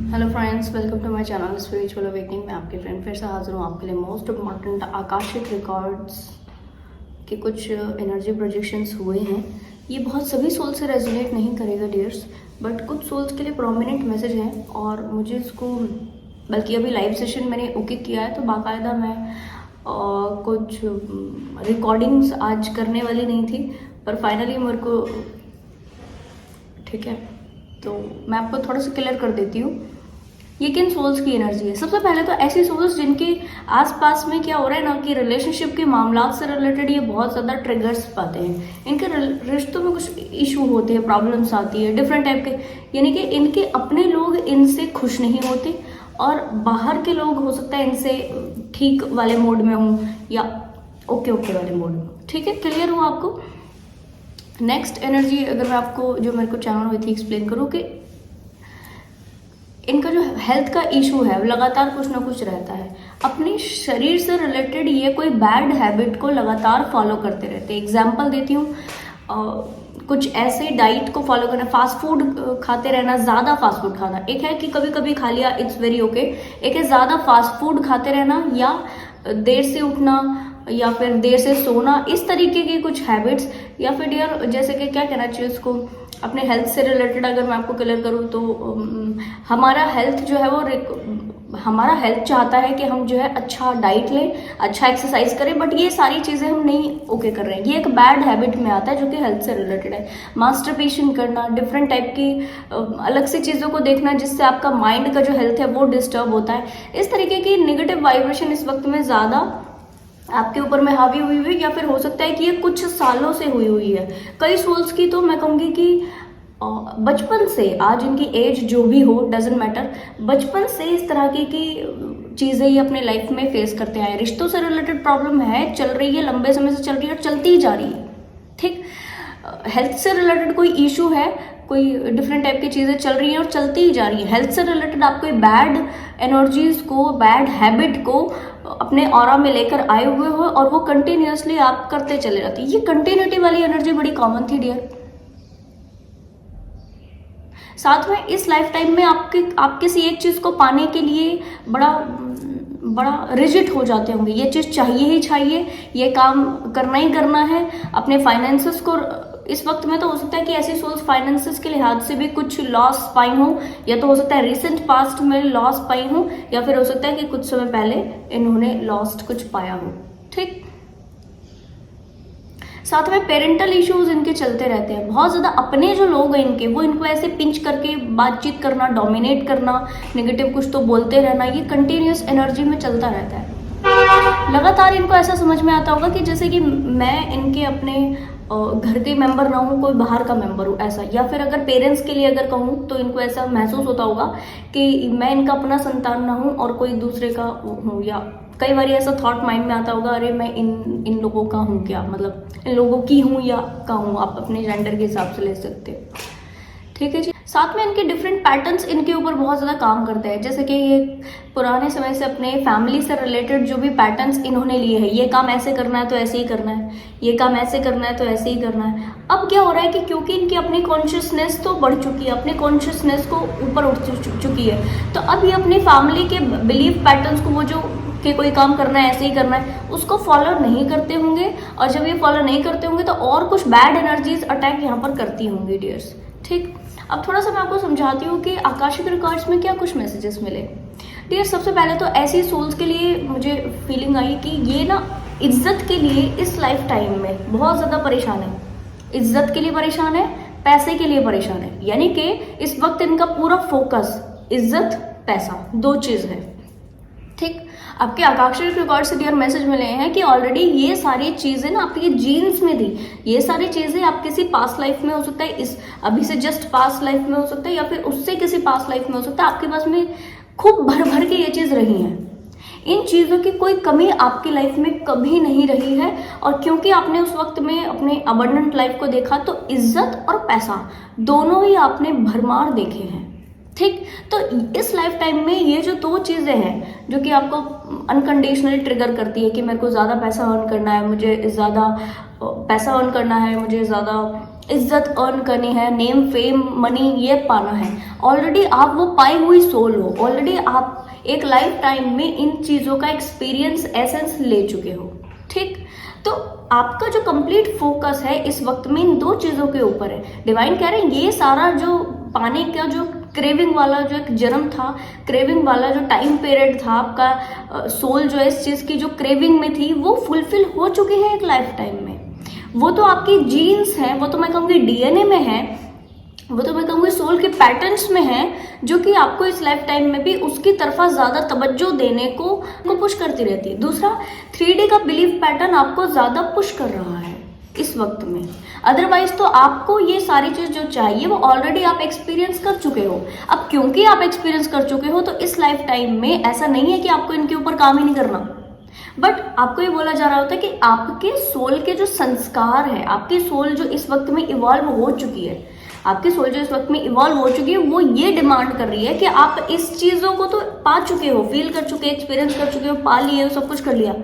Hello friends, welcome to my channel spiritual awakening. मैं आपके friend फिर से हाजिर हूँ आपके लिए मोस्ट इम्पॉर्टेंट आकाशिक रिकॉर्ड्स के कुछ एनर्जी प्रोजेक्शंस हुए हैं। ये बहुत सभी सोल से रेजोनेट नहीं करेगा डियर्स, बट कुछ सोल्स के लिए प्रोमिनेंट मैसेज हैं और मुझे इसको बल्कि अभी लाइव सेशन मैंने ओके किया है, तो बाकायदा मैं कुछ रिकॉर्डिंग्स आज करने वाली नहीं थी, पर फाइनली मेरे को ठीक है, तो मैं आपको थोड़ा सा क्लियर कर देती हूँ ये किन सोल्स की एनर्जी है। सबसे पहले तो ऐसी सोल्स जिनके आसपास में क्या हो रहा है ना कि रिलेशनशिप के मामला से रिलेटेड ये बहुत ज़्यादा ट्रिगर्स पाते हैं। इनके रिश्तों में कुछ इशू होते हैं, प्रॉब्लम्स आती है डिफरेंट टाइप के, यानी कि इनके अपने लोग इनसे खुश नहीं होते और बाहर के लोग हो सकता है इनसे ठीक वाले मोड में हों या ओके वाले मोड में। ठीक है, क्लियर हुआ आपको। नेक्स्ट एनर्जी अगर मैं आपको जो मेरे को चैनल हुई थी एक्सप्लेन करूँ कि इनका जो हेल्थ का इशू है लगातार कुछ ना कुछ रहता है। अपने शरीर से रिलेटेड ये कोई बैड हैबिट को लगातार फॉलो करते रहते हैं। एग्जाम्पल देती हूँ, कुछ ऐसे डाइट को फॉलो करना, फास्ट फूड खाते रहना, ज़्यादा फास्ट फूड खाना। एक है कि कभी कभी खा लिया, इट्स वेरी ओके। एक है ज़्यादा फास्ट फूड खाते रहना या देर से उठना या फिर देर से सोना, इस तरीके की कुछ हैबिट्स। या फिर डियर जैसे कि क्या कहना चाहिए उसको, अपने हेल्थ से रिलेटेड अगर मैं आपको क्लियर करूँ तो हमारा हेल्थ जो है वो हमारा हेल्थ चाहता है कि हम जो है अच्छा डाइट लें, अच्छा एक्सरसाइज करें, बट ये सारी चीज़ें हम नहीं ओके कर रहे हैं। ये एक बैड हैबिट में आता है जो कि हेल्थ से रिलेटेड है। मास्टरबेशन करना, डिफरेंट टाइप की अलग सी चीज़ों को देखना जिससे आपका माइंड का जो हेल्थ है वो डिस्टर्ब होता है। इस तरीके की नेगेटिव वाइब्रेशन इस वक्त में ज़्यादा आपके ऊपर में हावी हुई हुई, या फिर हो सकता है कि ये कुछ सालों से हुई हुई है। कई सोल्स की तो मैं कहूँगी कि बचपन से, आज इनकी एज जो भी हो डजेंट मैटर, बचपन से इस तरह की चीज़ें ये अपने लाइफ में फेस करते आए। रिश्तों से रिलेटेड प्रॉब्लम है, चल रही है, लंबे समय से चल रही है और चलती ही जा रही है। ठीक, हेल्थ से रिलेटेड कोई इशू है, कोई डिफरेंट टाइप की चीज़ें चल रही हैं और चलती ही जा रही है। हेल्थ से रिलेटेड आप कोई बैड एनर्जीज को, बैड हैबिट को अपने ऑरा में लेकर आए हुए हो और वो कंटिन्यूसली आप करते चले जाते हैं। ये कंटिन्यूटी वाली एनर्जी बड़ी कॉमन थी डियर। साथ में इस लाइफ टाइम में आप किसी एक चीज़ को पाने के लिए बड़ा रिजिड हो जाते होंगे। ये चीज़ चाहिए ही चाहिए, ये काम करना ही करना है। अपने फाइनेंसेस को इस वक्त में तो हो सकता है कि ऐसी सोल्स फाइनेंसेस के लिहाज से भी कुछ लॉस पाई हो, या तो हो सकता है रिसेंट पास्ट में लॉस पाई हो, या फिर हो सकता है कि कुछ समय पहले इन्होंने लॉस्ट कुछ पाया हो। ठीक, साथ में पेरेंटल इश्यूज इनके चलते रहते हैं। बहुत ज़्यादा अपने जो लोग हैं इनके, वो इनको ऐसे पिंच करके बातचीत करना, डोमिनेट करना, नेगेटिव कुछ तो बोलते रहना, ये कंटिन्यूस एनर्जी में चलता रहता है। लगातार इनको ऐसा समझ में आता होगा कि जैसे कि मैं इनके अपने घर के मेंबर ना हूँ, कोई बाहर का मेंबर हूँ, ऐसा। या फिर अगर पेरेंट्स के लिए अगर कहूँ तो इनको ऐसा महसूस होता होगा कि मैं इनका अपना संतान ना हूँ और कोई दूसरे का हूँ। या कई बार ऐसा थॉट माइंड में आता होगा, अरे मैं इन लोगों का हूँ क्या, मतलब इन लोगों की हूँ या का हूँ, आप अपने जेंडर के हिसाब से ले सकते हो। ठीक है जी। साथ में इनके डिफरेंट पैटर्न्स इनके ऊपर बहुत ज़्यादा काम करते हैं। जैसे कि ये पुराने समय से अपने फैमिली से रिलेटेड जो भी पैटर्न्स इन्होंने लिए हैं, ये काम ऐसे करना है तो ऐसे ही करना है, ये काम ऐसे करना है तो ऐसे ही करना है। अब क्या हो रहा है कि क्योंकि इनकी अपनी कॉन्शियसनेस तो बढ़ चुकी है, अपनी कॉन्शियसनेस को ऊपर उठ चुकी है, तो अब ये अपनी फैमिली के बिलीफ पैटर्न्स को, वो जो कि कोई काम करना है ऐसे ही करना है, उसको फॉलो नहीं करते होंगे। और जब ये फॉलो नहीं करते होंगे तो और कुछ बैड एनर्जीज अटैक यहाँ पर करती होंगी डियर्स। ठीक, अब थोड़ा सा मैं आपको समझाती हूँ कि आकाशिक रिकॉर्ड्स में क्या कुछ मैसेजेस मिले। डियर, सबसे पहले तो ऐसी सोल्स के लिए मुझे फीलिंग आई कि ये ना इज्जत के लिए इस लाइफ टाइम में बहुत ज़्यादा परेशान है। इज्जत के लिए परेशान है, पैसे के लिए परेशान है। यानी कि इस वक्त इनका पूरा फोकस इज्जत, पैसा, दो चीज़ है। ठीक, आपके आकाशिक रिकॉर्ड से डियर मैसेज मिले हैं कि ऑलरेडी ये सारी चीज़ें ना आपके जीन्स में थी। ये सारी चीज़ें आप किसी पास्ट लाइफ में हो सकता है, इस अभी से जस्ट पास्ट लाइफ में हो सकता है, या फिर उससे किसी पास्ट लाइफ में हो सकता है। आपके पास में खूब भर भर के ये चीज़ रही हैं। इन चीज़ों की कोई कमी आपकी लाइफ में कभी नहीं रही है। और क्योंकि आपने उस वक्त में अपने अबंडेंट लाइफ को देखा, तो इज्जत और पैसा दोनों ही आपने भरमार देखे हैं। ठीक, तो इस लाइफ टाइम में ये जो दो चीज़ें हैं जो कि आपको अनकंडीशनली ट्रिगर करती है कि मेरे को ज़्यादा पैसा अर्न करना है, मुझे ज़्यादा पैसा अर्न करना है, मुझे ज़्यादा इज्जत अर्न करनी है, नेम फेम मनी ये पाना है, ऑलरेडी आप वो पाई हुई सोल हो, ऑलरेडी आप एक लाइफ टाइम में इन चीज़ों का एक्सपीरियंस एसेंस ले चुके हो। ठीक, तो आपका जो कंप्लीट फोकस है इस वक्त में इन दो चीज़ों के ऊपर है। डिवाइन कह रहे हैं ये सारा जो पाने का जो क्रेविंग वाला जो एक जन्म था, क्रेविंग वाला जो टाइम पीरियड था, आपका सोल जो है इस चीज़ की जो क्रेविंग में थी वो फुलफिल हो चुकी है एक लाइफ टाइम में। वो तो आपकी जीन्स हैं, वो तो मैं कहूँगी डीएनए में है, वो तो मैं कहूँगी सोल के पैटर्न्स में है, जो कि आपको इस लाइफ टाइम में भी उसकी तरफा ज़्यादा तवज्जो देने को पुश करती रहती है। दूसरा, 3D का बिलीफ पैटर्न आपको ज़्यादा पुश कर रहा है इस वक्त में। अदरवाइज तो आपको ये सारी चीज़ जो चाहिए वो ऑलरेडी आप एक्सपीरियंस कर चुके हो। अब क्योंकि आप एक्सपीरियंस कर चुके हो तो इस लाइफ टाइम में ऐसा नहीं है कि आपको इनके ऊपर काम ही नहीं करना, बट आपको ये बोला जा रहा होता है कि आपके सोल के जो संस्कार है, आपकी सोल जो इस वक्त में इवॉल्व हो चुकी है, आपकी सोल जो इस वक्त में इवॉल्व हो चुकी है, वो ये डिमांड कर रही है कि आप इस चीज़ों को तो पा चुके हो, फील कर चुके, एक्सपीरियंस कर चुके हो, पा लिए हो, सब कुछ कर लिया।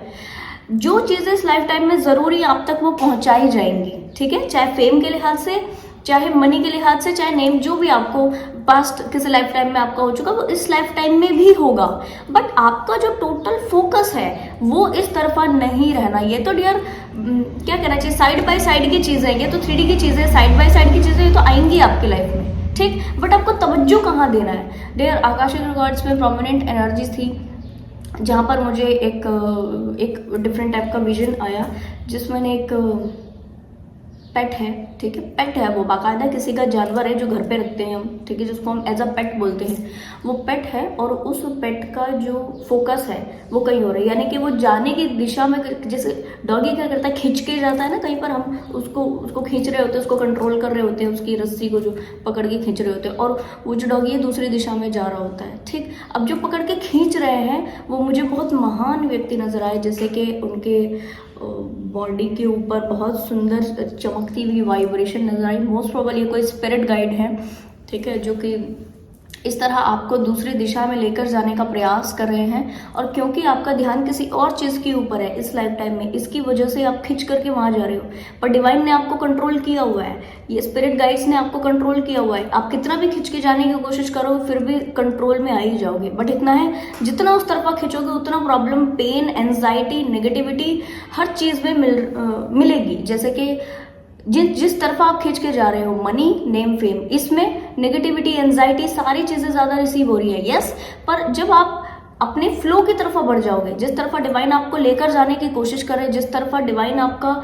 जो चीज़ें इस लाइफ टाइम में ज़रूरी आप तक वो पहुंचाई जाएंगी। ठीक है, चाहे फेम के लिहाज से, चाहे मनी के लिहाज से, चाहे नेम, जो भी आपको पास्ट किसी लाइफ टाइम में आपका हो चुका वो इस लाइफ टाइम में भी होगा। बट आपका जो टोटल फोकस है वो इस तरफा नहीं रहना। ये तो डियर क्या कहना चाहिए, साइड बाय साइड की चीज़ें, ये तो 3D की चीज़ें, साइड बाय साइड की चीज़ें ये तो आएंगी आपकी लाइफ में। ठीक, बट आपको तवज्जो कहाँ देना है। डियर आकाशिक रिकॉर्ड्स में प्रोमिनेंट एनर्जीज थी जहाँ पर मुझे एक डिफरेंट टाइप का विजन आया, जिसमें एक पेट है। ठीक है, पेट है, वो बाकायदा किसी का जानवर है जो घर पे रखते हैं हम, ठीक है, जिसको हम एज अ पेट बोलते हैं, वो पेट है। और उस पेट का जो फोकस है वो कहीं हो रहा है, यानी कि वो जाने की दिशा में, जैसे डॉगी क्या करता है, खींच के जाता है ना, कहीं पर हम उसको खींच रहे होते हैं, उसको कंट्रोल कर रहे होते हैं, उसकी रस्सी को जो पकड़ के खींच रहे होते हैं, और वो जो डॉगी है दूसरी दिशा में जा रहा होता है। ठीक, अब जो पकड़ के खींच रहे हैं वो मुझे बहुत महान व्यक्ति नजर आए, जैसे कि उनके बॉडी के ऊपर बहुत सुंदर चमकती हुई वाइब्रेशन नजर आई। मोस्ट प्रोबेबली कोई स्पिरिट गाइड है, ठीक है, जो कि इस तरह आपको दूसरी दिशा में लेकर जाने का प्रयास कर रहे हैं। और क्योंकि आपका ध्यान किसी और चीज़ के ऊपर है इस लाइफ टाइम में, इसकी वजह से आप खिंच करके वहाँ जा रहे हो, पर डिवाइन ने आपको कंट्रोल किया हुआ है, ये स्पिरिट गाइड्स ने आपको कंट्रोल किया हुआ है। आप कितना भी खिंच के जाने की कोशिश करो फिर भी कंट्रोल में आ ही जाओगे। बट इतना है, जितना उस तरफा खिंचोगे उतना प्रॉब्लम, पेन, एंजाइटी, नेगेटिविटी हर चीज़ में मिलेगी। जैसे कि जिस तरफ आप खींच के जा रहे हो, मनी, नेम, फेम, इसमें नेगेटिविटी, एंजाइटी सारी चीज़ें ज़्यादा रिसीव हो रही है। यस, पर जब आप अपने फ्लो की तरफ बढ़ जाओगे, जिस तरफा डिवाइन आपको लेकर जाने की कोशिश कर रहे हैं, जिस तरफा डिवाइन आपका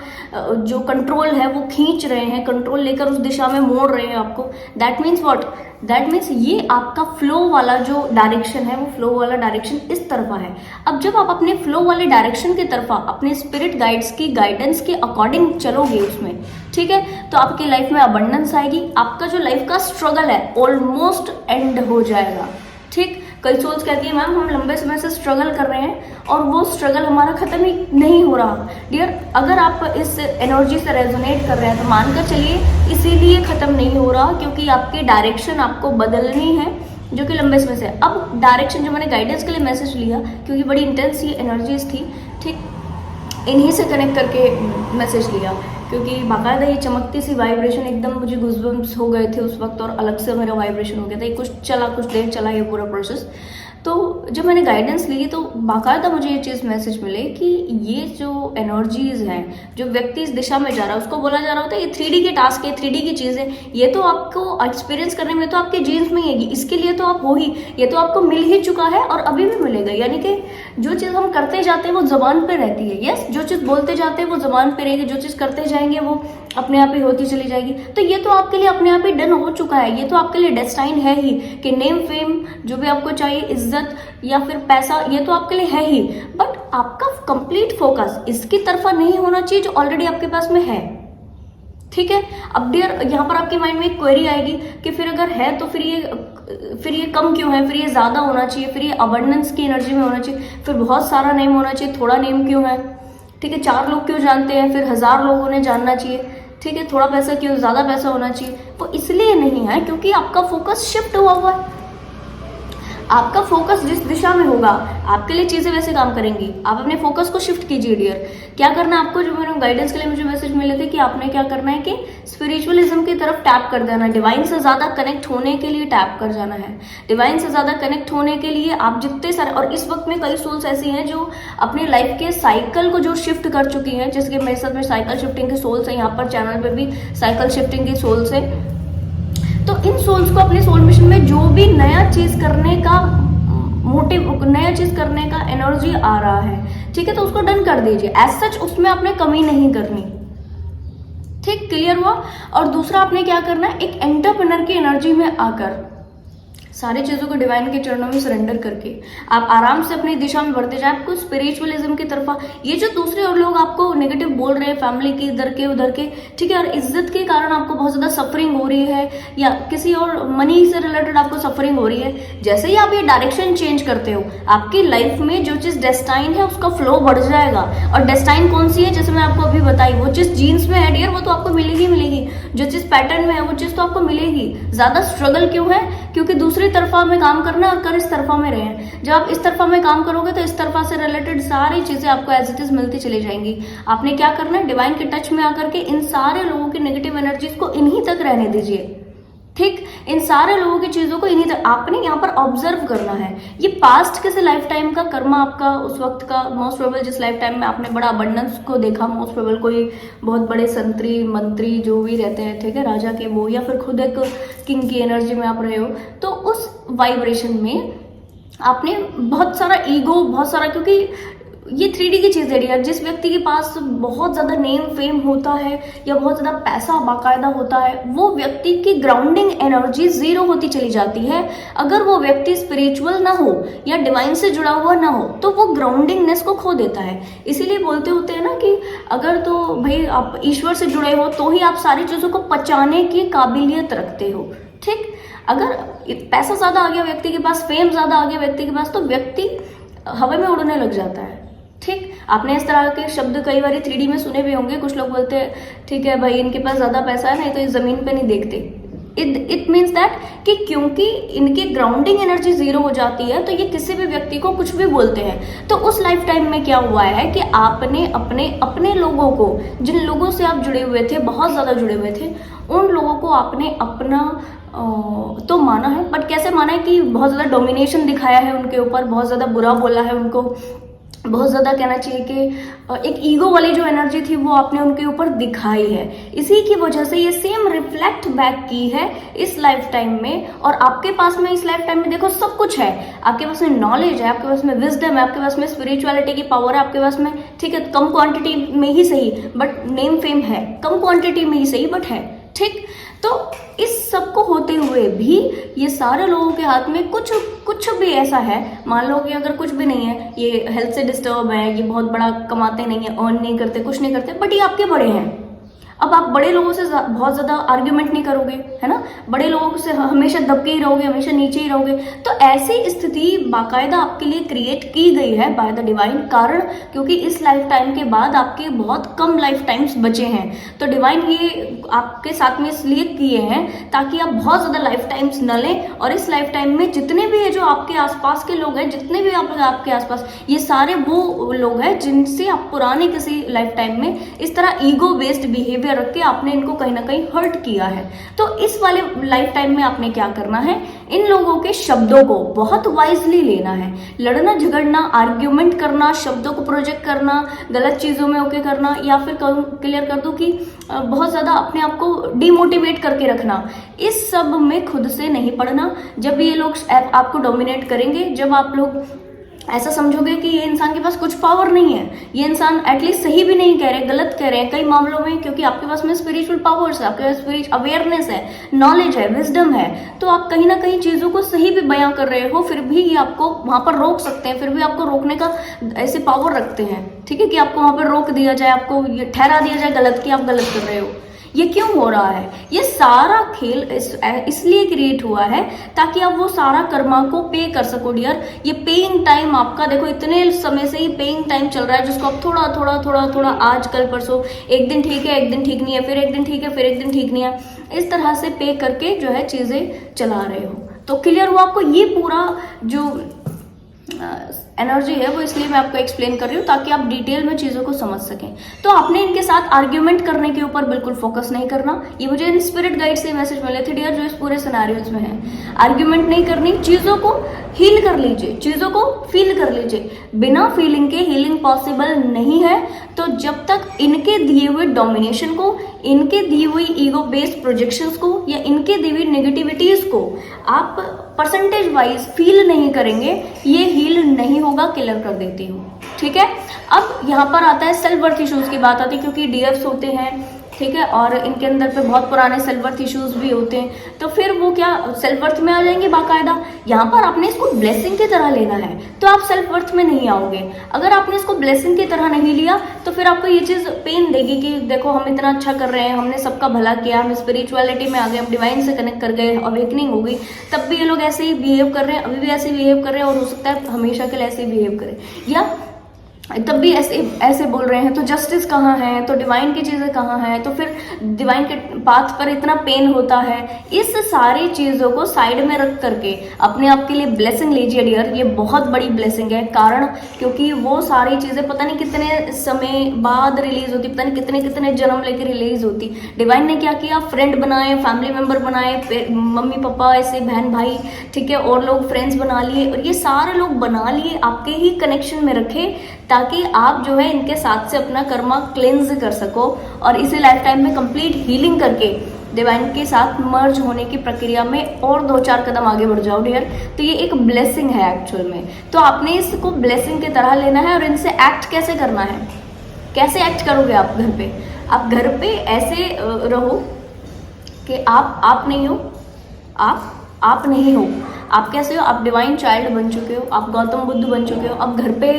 जो कंट्रोल है वो खींच रहे हैं, कंट्रोल लेकर उस दिशा में मोड़ रहे हैं आपको, that means what, that means ये आपका फ्लो वाला जो डायरेक्शन है वो फ्लो वाला डायरेक्शन इस तरफा है। अब जब आप अपने फ्लो वाले डायरेक्शन की तरफा अपने स्पिरिट गाइड्स की गाइडेंस के अकॉर्डिंग चलोगे उसमें, ठीक है, तो आपकी लाइफ में अबंडेंस आएगी। आपका जो लाइफ का स्ट्रगल है ऑलमोस्ट एंड हो जाएगा। ठीक, कई सोल्स कहती है मैम हम लंबे समय से स्ट्रगल कर रहे हैं और वो स्ट्रगल हमारा खत्म ही नहीं हो रहा। डियर, अगर आप इस एनर्जी से रेजोनेट कर रहे हैं तो मानकर चलिए इसीलिए खत्म नहीं हो रहा, क्योंकि आपकी डायरेक्शन आपको बदलनी है, जो कि लंबे समय से। अब डायरेक्शन जो मैंने गाइडेंस के लिए मैसेज लिया, क्योंकि बड़ी इंटेंस ये एनर्जीज थी, ठीक, इन्हीं से कनेक्ट करके मैसेज लिया, क्योंकि बाकायदा ये चमकती सी वाइब्रेशन एकदम मुझे गूज़बम्प्स हो गए थे उस वक्त, और अलग से मेरा वाइब्रेशन हो गया था। ये कुछ देर चला ये पूरा प्रोसेस। तो जब मैंने गाइडेंस ली तो बाकायदा मुझे ये चीज़ मैसेज मिले कि ये जो एनर्जीज़ हैं, जो व्यक्ति इस दिशा में जा रहा है, उसको बोला जा रहा होता है ये 3D के टास्क है, 3D की चीज़ है, ये तो आपको एक्सपीरियंस करने में तो आपके जीन्स में ही है, इसके लिए तो आप हो ही, ये तो आपको मिल ही चुका है और अभी भी मिलेगा। यानी कि जो चीज़ हम करते जाते हैं वो ज़बान पर रहती है। यस, जो चीज़ बोलते जाते हैं वो ज़बान पर रहेगी, जो चीज़ करते जाएंगे वो अपने आप ही होती चली जाएगी। तो ये तो आपके लिए अपने आप ही डन हो चुका है, ये तो आपके लिए डेस्टाइन है ही कि नेम, फेम, जो भी आपको चाहिए, इज्जत या फिर पैसा, ये तो आपके लिए है ही। बट आपका कंप्लीट फोकस इसकी तरफा नहीं होना चाहिए जो ऑलरेडी आपके पास में है। ठीक है, अब डियर यहाँ पर आपके माइंड में एक क्वेरी आएगी कि फिर अगर है तो फिर ये कम क्यों है, फिर ये ज़्यादा होना चाहिए, फिर ये अबंडेंस की एनर्जी में होना चाहिए, फिर बहुत सारा नेम होना चाहिए, थोड़ा नेम क्यों है, ठीक है, 4 लोग क्यों जानते हैं, फिर 1000 लोगों ने जानना चाहिए, ठीक है, थोड़ा पैसा क्यों, ज़्यादा पैसा होना चाहिए। वो इसलिए नहीं है क्योंकि आपका फोकस शिफ्ट हुआ है। आपका फोकस जिस दिशा में होगा आपके लिए चीजें वैसे काम करेंगी। आप अपने फोकस को शिफ्ट कीजिए डियर। क्या करना है आपको, जो मेरे गाइडेंस के लिए मुझे मैसेज मिले थे कि आपने क्या करना है कि स्पिरिचुअलिज्म की तरफ टैप कर देना, डिवाइन से ज्यादा कनेक्ट होने के लिए टैप कर जाना है। डिवाइन से ज्यादा कनेक्ट होने के लिए आप जितने सारे, और इस वक्त में कई सोल्स ऐसी हैं जो अपने लाइफ के साइकिल को जो शिफ्ट कर चुकी हैं, जिसके मेरे साथ में साइकिल शिफ्टिंग के सोल्स हैं, यहाँ पर चैनल पे भी साइकिल शिफ्टिंग के सोल्स हैं। तो इन सोल्स को अपने सोल मिशन में जो भी नया चीज करने का मोटिव, नया चीज करने का एनर्जी आ रहा है, ठीक है, तो उसको डन कर दीजिए। एज सच उसमें आपने कमी नहीं करनी, ठीक, क्लियर हुआ। और दूसरा आपने क्या करना है, एक एंटरप्रेन्योर की एनर्जी में आकर सारी चीजों को डिवाइन के चरणों में सरेंडर करके आप आराम से अपनी दिशा में बढ़ते जाए, आपको स्पिरिचुअलिज्म की तरफ। ये जो दूसरे और लोग आपको नेगेटिव बोल रहे हैं, फैमिली की इधर के उधर के, ठीक है, और इज्जत के कारण आपको बहुत ज्यादा सफरिंग हो रही है, या किसी और मनी से रिलेटेड आपको सफरिंग हो रही है, जैसे ही आप ये डायरेक्शन चेंज करते हो, आपकी लाइफ में जो चीज डेस्टाइन है उसका फ्लो बढ़ जाएगा। और डेस्टाइन कौन सी है, जैसे मैं आपको अभी बताई, वो चीज जीन्स में है डियर, वो तो आपको मिलेगी मिलेगी। जो चीज पैटर्न में है वो चीज तो आपको मिलेगी। ज्यादा स्ट्रगल क्यों है, क्योंकि दूसरी तरफा में काम करना है और कर इस तरफा में रहे हैं। जब आप इस तरफा में काम करोगे तो इस तरफा से रिलेटेड सारी चीजें आपको एज इट इज मिलती चली जाएंगी। आपने क्या करना है, डिवाइन के टच में आकर के इन सारे लोगों की नेगेटिव एनर्जीज को इन्हीं तक रहने दीजिए, ठीक, इन सारे लोगों की चीजों को इन्हीं तक आपने यहाँ पर ऑब्जर्व करना है। ये पास्ट किसी लाइफ टाइम का कर्मा आपका उस वक्त का, मोस्ट प्रोबेबल जिस लाइफ टाइम में आपने बड़ा अबंडेंस को देखा, मोस्ट प्रोबेबल कोई बहुत बड़े संतरी मंत्री जो भी रहते हैं, ठीक है, राजा के वो, या फिर खुद एक किंग की एनर्जी में आप रहे हो, तो उस वाइब्रेशन में आपने बहुत सारा ईगो, बहुत सारा, क्योंकि ये 3D की चीज़ है यार। जिस व्यक्ति के पास बहुत ज़्यादा नेम फेम होता है या बहुत ज़्यादा पैसा बाकायदा होता है, वो व्यक्ति की ग्राउंडिंग एनर्जी जीरो होती चली जाती है। अगर वो व्यक्ति स्पिरिचुअल ना हो या डिवाइन से जुड़ा हुआ ना हो तो वो ग्राउंडिंगनेस को खो देता है। इसीलिए बोलते होते हैं ना कि अगर तो भाई आप ईश्वर से जुड़े हो तो ही आप सारी चीज़ों को पचाने की काबिलियत रखते हो, ठीक। अगर पैसा ज़्यादा आ गया व्यक्ति के पास, फेम ज़्यादा आ गया व्यक्ति के पास, तो व्यक्ति हवा में उड़ने लग जाता है, ठीक। आपने इस तरह के शब्द कई बार 3D में सुने भी होंगे। कुछ लोग बोलते हैं, ठीक है भाई इनके पास ज्यादा पैसा है, नहीं तो इस जमीन पे नहीं देखते। इट मीन्स दैट कि क्योंकि इनकी ग्राउंडिंग एनर्जी जीरो हो जाती है तो ये किसी भी व्यक्ति को कुछ भी बोलते हैं। तो उस लाइफ टाइम में क्या हुआ है कि आपने अपने लोगों को, जिन लोगों से आप जुड़े हुए थे, बहुत ज्यादा जुड़े हुए थे, उन लोगों को आपने अपना तो माना है, बट कैसे माना है कि बहुत ज्यादा डोमिनेशन दिखाया है उनके ऊपर, बहुत ज्यादा बुरा बोला है उनको, बहुत ज़्यादा कहना चाहिए कि एक ईगो वाली जो एनर्जी थी वो आपने उनके ऊपर दिखाई है। इसी की वजह से ये सेम रिफ्लेक्ट बैक की है इस लाइफ टाइम में। और आपके पास में इस लाइफ टाइम में देखो सब कुछ है, आपके पास में नॉलेज है, आपके पास में विजडम है, आपके पास में स्पिरिचुअलिटी की पावर है, आपके पास में, ठीक है, कम क्वांटिटी में ही सही बट नेम फेम है, कम क्वांटिटी में ही सही बट है, ठीक। तो इस सब को होते हुए भी ये सारे लोगों के हाथ में कुछ भी ऐसा है, मान लो कि अगर कुछ भी नहीं है, ये हेल्थ से डिस्टर्ब है, ये बहुत बड़ा कमाते नहीं है, अर्न नहीं करते, कुछ नहीं करते, बट ये आपके बड़े हैं। अब आप बड़े लोगों से बहुत ज्यादा आर्ग्यूमेंट नहीं करोगे, है ना, बड़े लोगों से हमेशा दबके ही रहोगे, हमेशा नीचे ही रहोगे। तो ऐसी स्थिति बाकायदा आपके लिए क्रिएट की गई है बाय द डिवाइन, कारण क्योंकि इस लाइफ टाइम के बाद आपके बहुत कम लाइफ टाइम्स बचे हैं। तो डिवाइन ये आपके साथ में इसलिए किए हैं ताकि आप बहुत ज्यादा लाइफ टाइम्स न लें, और इस लाइफ टाइम में जितने भी है जो आपके आसपास के लोग हैं, जितने भी आपके आसपास, ये सारे वो लोग हैं जिनसे आप पुराने किसी लाइफ टाइम में इस तरह ईगो बेस्ड बिहेवियर रख के आपने इनको कहीं ना कहीं हर्ट किया है। तो इस वाले लाइफ टाइम में आपने क्या करना है, इन लोगों के शब्दों को बहुत वाइजली लेना है। लड़ना झगड़ना, आर्ग्यूमेंट करना, शब्दों को प्रोजेक्ट करना, गलत चीजों में ओके करना, या फिर क्लियर कर दूं कि बहुत ज्यादा अपने आप को डिमोटिवेट करके रखना, इस सब में खुद से नहीं पड़ना। जब ये लोग आपको डोमिनेट करेंगे, जब आप लोग ऐसा समझोगे कि ये इंसान के पास कुछ पावर नहीं है, ये इंसान एटलीस्ट सही भी नहीं कह रहे, गलत कह रहे हैं कई मामलों में, क्योंकि आपके पास में स्पिरिचुअल पावर्स है, आपके पास स्पिरिचुअल अवेयरनेस है, नॉलेज है, विजडम है, तो आप कहीं ना कहीं चीजों को सही भी बयां कर रहे हो, फिर भी ये आपको वहां पर रोक सकते हैं, फिर भी आपको रोकने का ऐसे पावर रखते हैं, ठीक है, कि आपको वहां पर रोक दिया जाए, आपको ये ठहरा दिया जाए गलत कि आप गलत कर रहे हो। ये क्यों हो रहा है, ये सारा खेल इसलिए क्रिएट हुआ है ताकि आप वो सारा कर्मा को पे कर सको डियर। ये पेइंग टाइम आपका देखो इतने समय से ही पेइंग टाइम चल रहा है, जिसको आप थोड़ा थोड़ा थोड़ा थोड़ा आज कल परसों, एक दिन ठीक है, एक दिन ठीक नहीं है, फिर एक दिन ठीक है, फिर एक दिन ठीक नहीं है, इस तरह से पे करके जो है चीजें चला रहे हो। तो क्लियर हुआ आपको ये पूरा जो एनर्जी है वो, इसलिए मैं आपको एक्सप्लेन कर रही हूँ ताकि आप डिटेल में चीज़ों को समझ सकें। तो आपने इनके साथ आर्ग्यूमेंट करने के ऊपर बिल्कुल फोकस नहीं करना। ये मुझे इन स्पिरिट गाइड से मैसेज मिले थे डियर, जो इस पूरे सिनेरियोज में है। आर्ग्यूमेंट नहीं करनी, चीज़ों को हील कर लीजिए, चीज़ों को फील कर लीजिए। बिना फीलिंग के हीलिंग पॉसिबल नहीं है। तो जब तक इनके दिए हुए डोमिनेशन को, इनके दी हुई ईगो बेस्ड प्रोजेक्शंस को या इनके दी हुई नेगेटिविटीज को आप परसेंटेज वाइज फील नहीं करेंगे, ये हील नहीं होगा। क्लियर कर देती हूँ, ठीक है। अब यहाँ पर आता है सेल्फ वर्थ इश्यूज की बात आती है, क्योंकि डीएफ्स होते हैं, ठीक है, और इनके अंदर पे बहुत पुराने सेल्फ वर्थ इश्यूज भी होते हैं। तो फिर वो क्या सेल्फ वर्थ में आ जाएंगे बाकायदा। यहाँ पर आपने इसको ब्लेसिंग की तरह लेना है, तो आप सेल्फ वर्थ में नहीं आओगे। अगर आपने इसको ब्लेसिंग की तरह नहीं लिया तो फिर आपको ये चीज़ पेन देगी कि देखो हम इतना अच्छा कर रहे हैं, हमने सबका भला किया, हम स्पिरिचुअलिटी में आ गए, हम डिवाइन से कनेक्ट कर गए, अवेकनिंग हो गई, तब भी ये लोग ऐसे ही बिहेव कर रहे हैं, अभी भी ऐसे बिहेव कर रहे हैं, और हो सकता है हमेशा के लिए ऐसे ही बिहेव करें, या तब भी ऐसे बोल रहे हैं। तो जस्टिस कहाँ है, तो डिवाइन की चीज़ें कहाँ हैं, तो फिर डिवाइन के पाथ पर इतना पेन होता है। इस सारी चीज़ों को साइड में रख करके अपने आप के लिए ब्लेसिंग लीजिए डियर। ये बहुत बड़ी ब्लेसिंग है, कारण क्योंकि वो सारी चीज़ें पता नहीं कितने समय बाद रिलीज होती, पता नहीं कितने कितने जन्म लेकर रिलीज होती। डिवाइन ने क्या किया, फ्रेंड बनाए, फैमिली मेम्बर बनाए, मम्मी पापा ऐसे बहन भाई, ठीक है, और लोग फ्रेंड्स बना लिए, और ये सारे लोग बना लिए आपके ही कनेक्शन में रखे, ताकि आप जो है इनके साथ से अपना कर्मा क्लेंज कर सको और इसी लाइफ टाइम में कंप्लीट हीलिंग करके डिवाइन के साथ मर्ज होने की प्रक्रिया में और 2-4 कदम आगे बढ़ जाओ डियर। तो ये एक ब्लेसिंग है एक्चुअल में। तो आपने इसको ब्लेसिंग की तरह लेना है। और इनसे एक्ट कैसे करना है, कैसे एक्ट करोगे आप घर पे? आप घर पे ऐसे रहो कि आप नहीं हो, आप नहीं हो, आप कैसे हो, आप डिवाइन चाइल्ड बन चुके हो, आप गौतम बुद्ध बन चुके हो। अब घर पे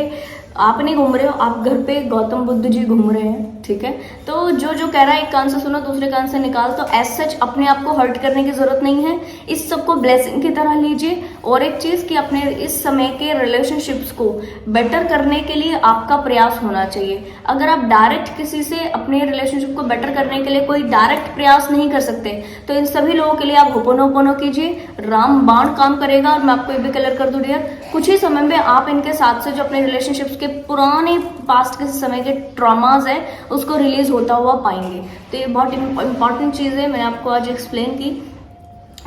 आप नहीं घूम रहे हो, आप घर पे गौतम बुद्ध जी घूम रहे हैं, ठीक है। तो जो कह रहा है एक कान से सुनो दूसरे कान से निकाल, तो एज सच अपने आप को हर्ट करने की जरूरत नहीं है। इस सबको ब्लेसिंग की तरह लीजिए। और एक चीज़ कि अपने इस समय के रिलेशनशिप्स को बेटर करने के लिए आपका प्रयास होना चाहिए। अगर आप डायरेक्ट किसी से अपने रिलेशनशिप को बेटर करने के लिए कोई डायरेक्ट प्रयास नहीं कर सकते, तो इन सभी लोगों के लिए आप होपोनोपोनो कीजिए, राम बाण काम करेगा। और मैं आपको ये भी क्लियर कर दूं डियर, कुछ ही समय में आप इनके साथ से जो अपने रिलेशनशिप्स के पुराने पास्ट के समय के ट्रॉमास है उसको रिलीज होता हुआ पाएंगे। तो ये बहुत इंपॉर्टेंट चीज़ है, मैंने आपको आज एक्सप्लेन की।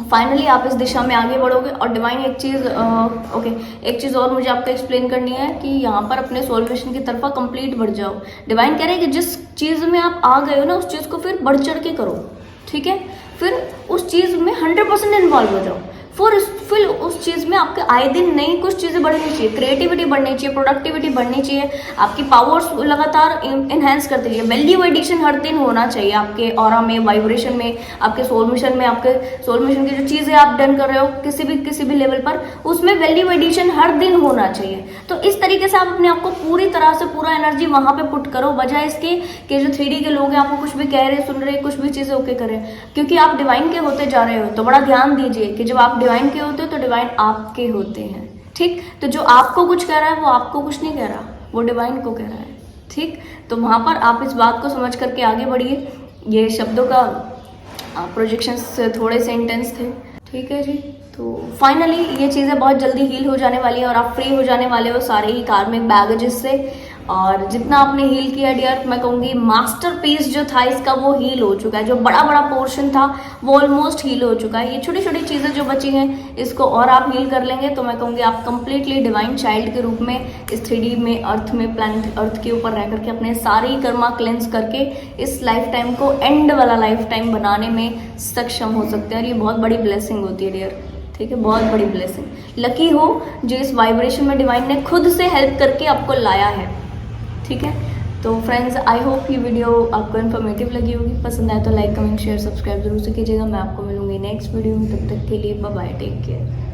फाइनली आप इस दिशा में आगे बढ़ोगे। और डिवाइन एक चीज़ और मुझे आपको एक्सप्लेन करनी है कि यहाँ पर अपने सोल्यूशन की तरफ कंप्लीट बढ़ जाओ। डिवाइन कह रहे हैं कि जिस चीज़ में आप आ गए हो ना, उस चीज़ को फिर बढ़ चढ़ के करो, ठीक है। फिर उस चीज़ में 100% इन्वॉल्व हो जाओ। फिर उस चीज़ में आपके आए दिन नई कुछ चीज़ें बढ़नी चाहिए, क्रिएटिविटी बढ़नी चाहिए, प्रोडक्टिविटी बढ़नी चाहिए, आपकी पावर्स लगातार इन्हेंस करते रहिए। वैल्यू एडिशन हर दिन होना चाहिए आपके ऑरा में, वाइब्रेशन में, आपके सोल मिशन में। आपके सोल मिशन की जो चीज़ें आप डन कर रहे हो किसी भी लेवल पर, उसमें वैल्यू एडिशन हर दिन होना चाहिए। तो इस तरीके से आप अपने आप को पूरी तरह से पूरा एनर्जी वहाँ पे पुट करो, बजाय इसके कि जो 3D के लोग हैं आपको कुछ भी कह रहे, सुन रहे, कुछ भी चीज़ें ओके करें। क्योंकि आप डिवाइन के होते जा रहे हो, तो बड़ा ध्यान दीजिए कि जब आप डिवाइन के होते हो तो डिवाइन आपके होते हैं, ठीक। तो जो आपको कुछ कह रहा है वो आपको कुछ नहीं कह रहा, वो डिवाइन को कह रहा है, ठीक। तो वहाँ पर आप इस बात को समझ करके आगे बढ़िए। ये शब्दों का प्रोजेक्शंस थोड़े से इंटेंस थे, ठीक है जी। तो फाइनली ये चीज़ें बहुत जल्दी हील हो जाने वाली है और आप फ्री हो जाने वाले हो सारे ही कार्मिक बैगेजेस से। और जितना आपने हील किया डियर, मैं कहूँगी मास्टरपीस जो था इसका वो हील हो चुका है। जो बड़ा बड़ा पोर्शन था वो ऑलमोस्ट हील हो चुका है। ये छोटी छोटी चीज़ें जो बची हैं इसको और आप हील कर लेंगे तो मैं कहूँगी आप कंप्लीटली डिवाइन चाइल्ड के रूप में इस 3D में, अर्थ में, प्लैनेट अर्थ के ऊपर रह करके अपने सारे ही कर्मा क्लेंस करके इस लाइफ टाइम को एंड वाला लाइफ टाइम बनाने में सक्षम हो सकते हैं। और ये बहुत बड़ी ब्लेसिंग होती है डियर, ठीक है, बहुत बड़ी ब्लेसिंग। लकी हो जो इस वाइब्रेशन में डिवाइन ने खुद से हेल्प करके आपको लाया है, ठीक है। तो फ्रेंड्स, आई होप ये वीडियो आपको इन्फॉर्मेटिव लगी होगी। पसंद आए तो लाइक, कमेंट, शेयर, सब्सक्राइब जरूर से कीजिएगा। मैं आपको मिलूंगी नेक्स्ट वीडियो में, तब तक के लिए बाय बाय, टेक केयर।